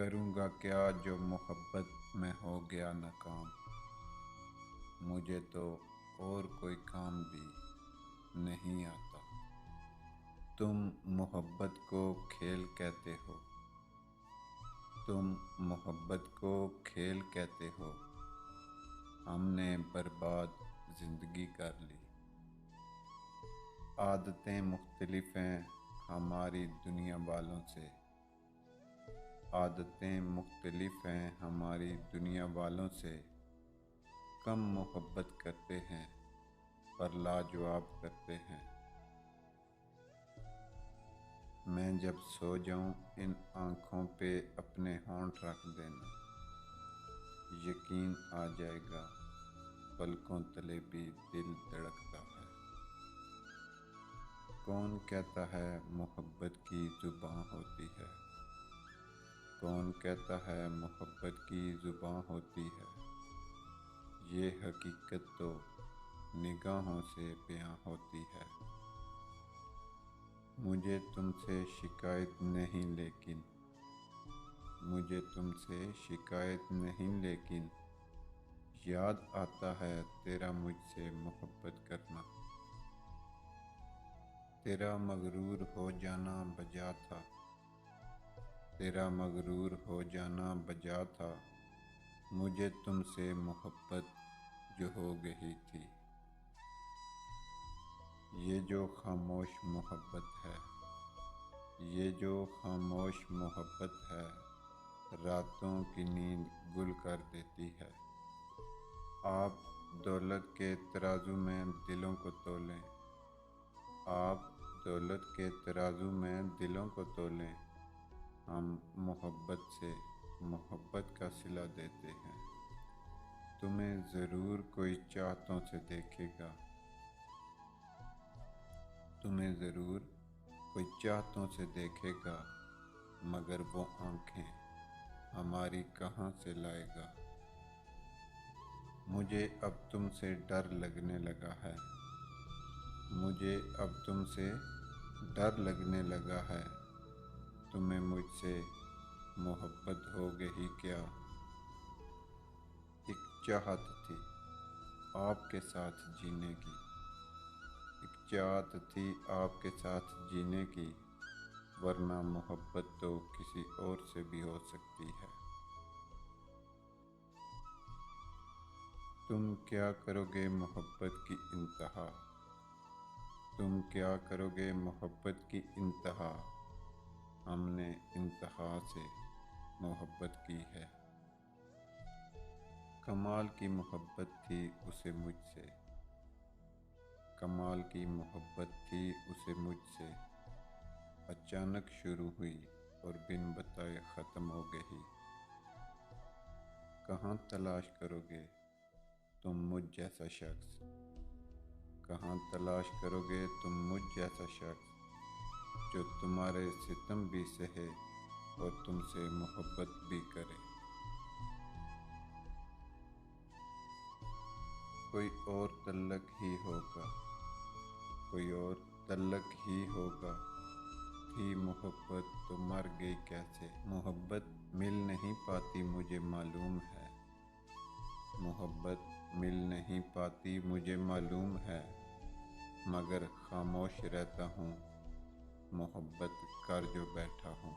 करूँगा क्या जो मोहब्बत में हो गया नाकाम। मुझे तो और कोई काम भी नहीं आता। तुम मोहब्बत को खेल कहते हो, तुम मोहब्बत को खेल कहते हो। हमने बर्बाद जिंदगी कर ली। आदतें मुख्तलिफ हैं हमारी दुनिया वालों से। आदतें मुख्तलिफ हैं हमारी दुनिया वालों से। कम मोहब्बत करते हैं पर लाजवाब करते हैं। मैं जब सो जाऊं इन आँखों पे अपने होंठ रख देना। यकीन आ जाएगा पलकों तले भी दिल धड़कता है। कौन कहता है मोहब्बत की जुबां होती है। कौन कहता है मोहब्बत की जुबां होती है। ये हकीकत तो निगाहों से बयां होती है। मुझे तुमसे शिकायत नहीं लेकिन मुझे तुमसे शिकायत नहीं लेकिन याद आता है तेरा मुझसे मोहब्बत करना। तेरा मगरूर हो जाना बजा था। तेरा मगरूर हो जाना बजा था। मुझे तुमसे मोहब्बत जो हो गई थी। ये जो खामोश मोहब्बत है, ये जो खामोश मोहब्बत है, रातों की नींद गुल कर देती है। आप दौलत के तराजू में दिलों को तोलें। आप दौलत के तराजू में दिलों को तोलें। हम मोहब्बत से मोहब्बत का सिला देते हैं। तुम्हें ज़रूर कोई चाहतों से देखेगा। तुम्हें ज़रूर कोई चाहतों से देखेगा, मगर वो आँखें हमारी कहाँ से लाएगा। मुझे अब तुमसे डर लगने लगा है। मुझे अब तुमसे डर लगने लगा है। तुम्हें मुझसे मोहब्बत हो गई क्या। एक चाहत थी आपके साथ जीने की। एक चाहत थी आपके साथ जीने की, वरना मोहब्बत तो किसी और से भी हो सकती है। तुम क्या करोगे मोहब्बत की इंतहा। तुम क्या करोगे मोहब्बत की इंतहा। हमने इंतहा से मोहब्बत की है। कमाल की मोहब्बत थी उसे मुझसे। कमाल की मोहब्बत थी उसे मुझसे। अचानक शुरू हुई और बिन बताए ख़त्म हो गई। कहाँ तलाश करोगे तुम मुझ जैसा शख्स। कहाँ तलाश करोगे तुम मुझ जैसा शख्स जो तुम्हारे सितम भी सहे और तुमसे मोहब्बत भी करे। कोई और तल्लक ही होगा, कोई और तल्लक ही होगा। थी मोहब्बत तो मर गई कैसे। मोहब्बत मिल नहीं पाती मुझे मालूम है। मोहब्बत मिल नहीं पाती मुझे मालूम है, मगर खामोश रहता हूँ मोहब्बत कर जो बैठा हूँ।